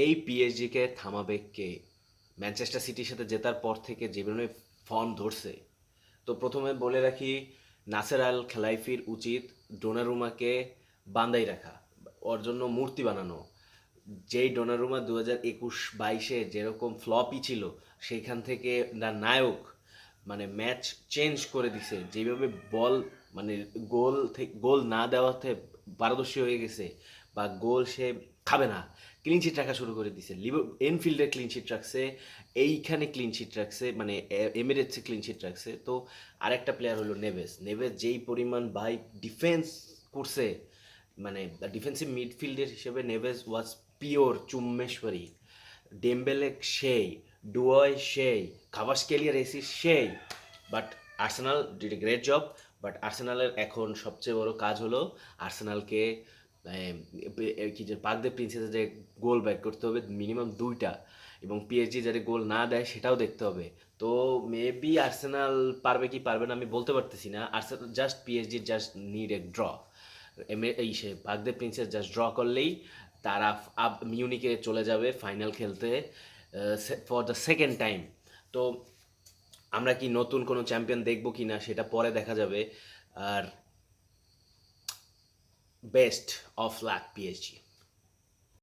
এই পিএসজিকে থামাবে কে? ম্যানচেস্টার সিটির সাথে জেতার পর থেকে যেভাবে ফর্ম ধরছে, তো প্রথমে বলে রাখি, নাসের আল খেলাইফির উচিত ডোনারুমাকে বান্দাই রাখা, ওর জন্য মূর্তি বানানো। যেই ডোনারুমা 2021-22 যেরকম ফ্লপই ছিল, সেইখান থেকে নায়ক, মানে ম্যাচ চেঞ্জ করে দিছে যেভাবে বল, মানে গোল থেকে গোল না দেওয়াতে পারদর্শী হয়ে গেছে, বা গোল সে খাবে না, ক্লিন শিট রাখা শুরু করে দিছে। এনফিল্ডে ক্লিন শিট রাখছে, এইখানে ক্লিন শিট রাখছে, মানে এমিরেটসে ক্লিন শিট রাখছে। তো আরেকটা প্লেয়ার হলো নেভেস। নেভেস যেই পরিমাণ ভাই ডিফেন্স করছে, মানে ডিফেন্সিভ মিডফিল্ডার হিসেবে নেভেস ওয়াজ পিওর চুম্মেশ্বরী। ডেমবেলে সেই, ডুয় সেই, কাভাসকেলিয়ার এসি সেই। But Arsenal did a great job. But আর্সেনালের এখন সবচেয়ে বড় কাজ হলো আর্সেনালকে কি যে পার্ক দ্য প্রিন্সেসে যে গোল ব্যাক করতে হবে মিনিমাম 2টা, এবং পিএসজি যাতে গোল না দেয় সেটাও দেখতে হবে। তো মেবি আর্সেনাল পারবে কি পারবে না আমি বলতে পারতেছি না। Arsenal just, PSG just need a draw. এই সে Parc des Princes just draw করলেই তারা মিউনিকে চলে যাবে ফাইনাল খেলতে ফর দ্য সেকেন্ড টাইম। তো আমরা কি নতুন কোনো চ্যাম্পিয়ন দেখবো কি না সেটা পরে দেখা যাবে। আর বেস্ট অফ লাক পিএসজি।